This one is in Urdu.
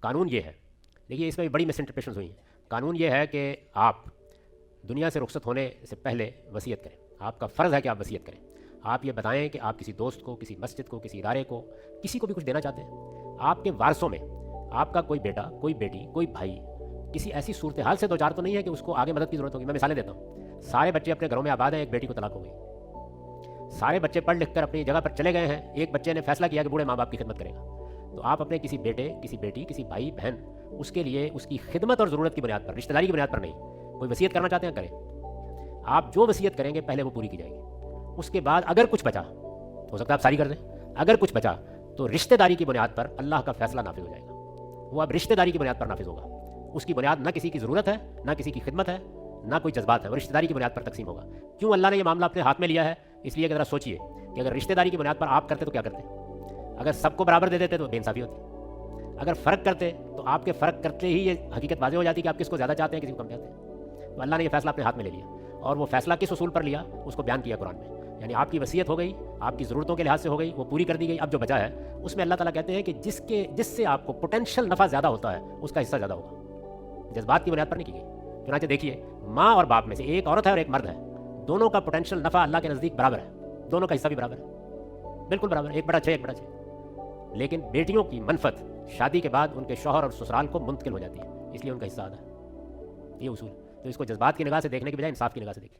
قانون یہ ہے، دیکھیے اس میں بھی بڑی مس انٹرپریشنز ہوئی ہیں. قانون یہ ہے کہ آپ دنیا سے رخصت ہونے سے پہلے وصیت کریں. آپ کا فرض ہے کہ آپ وصیت کریں. آپ یہ بتائیں کہ آپ کسی دوست کو، کسی مسجد کو، کسی ادارے کو، کسی کو بھی کچھ دینا چاہتے ہیں. آپ کے وارثوں میں آپ کا کوئی بیٹا، کوئی بیٹی، کوئی بھائی کسی ایسی صورتحال سے دوچار تو نہیں ہے کہ اس کو آگے مدد کی ضرورت ہوگی. میں مثالیں دیتا ہوں. سارے بچے اپنے گھروں میں آباد ہیں، ایک بیٹی کو طلاق ہو گئی. سارے بچے پڑھ لکھ کر اپنی جگہ پر چلے گئے ہیں، ایک بچے نے فیصلہ کیا کہ بوڑھے ماں باپ کی خدمت کرے گا. تو آپ اپنے کسی بیٹے، کسی بیٹی، کسی بھائی بہن، اس کے لیے اس کی خدمت اور ضرورت کی بنیاد پر، رشتہ داری کی بنیاد پر نہیں، کوئی وصیت کرنا چاہتے ہیں کریں. آپ جو وصیت کریں گے پہلے وہ پوری کی جائے گی. اس کے بعد اگر کچھ بچا، ہو سکتا ہے آپ ساری کر دیں، اگر کچھ بچا تو رشتہ داری کی بنیاد پر اللہ کا فیصلہ نافذ ہو جائے گا. وہ اب رشتہ داری کی بنیاد پر نافذ ہوگا. اس کی بنیاد نہ کسی کی ضرورت ہے، نہ کسی کی خدمت ہے، نہ کوئی جذبات ہے. وہ رشتہ داری کی بنیاد پر تقسیم ہوگا. کیوں اللہ نے یہ معاملہ اپنے ہاتھ میں لیا ہے؟ اس لیے کہ ذرا سوچئے کہ اگر رشتہ داری کی بنیاد پر آپ کرتے تو کیا کرتے؟ اگر سب کو برابر دے دیتے تو بے انصافی ہوتی. اگر فرق کرتے تو آپ کے فرق کرتے ہی یہ حقیقت واضح ہو جاتی کہ آپ کس کو زیادہ چاہتے ہیں، کسی کو کم چاہتے ہیں. تو اللہ نے یہ فیصلہ اپنے ہاتھ میں لے لیا، اور وہ فیصلہ کس اصول پر لیا اس کو بیان کیا قرآن میں. یعنی آپ کی وصیت ہو گئی، آپ کی ضرورتوں کے لحاظ سے ہو گئی، وہ پوری کر دی گئی. اب جو بچا ہے اس میں اللہ تعالیٰ کہتے ہیں کہ جس سے آپ کو پوٹینشیل نفع زیادہ ہوتا ہے اس کا حصہ زیادہ ہوگا. جذبات کی بنیاد پر نہیں کی گئی. چنانچہ دیکھیے، ماں اور باپ میں سے ایک عورت ہے اور ایک مرد ہے، دونوں کا پوٹینشیل نفع اللہ کے نزدیک برابر ہے. دونوں کا حصہ بھی برابر ہے، بالکل برابر ہے، 1/6 1/6. لیکن بیٹیوں کی منفعت شادی کے بعد ان کے شوہر اور سسرال کو منتقل ہو جاتی ہے، اس لیے ان کا حصہ آدھا ہے. یہ اصول. تو اس کو جذبات کی نگاہ سے دیکھنے کی بجائے انصاف کی نگاہ سے دیکھیں.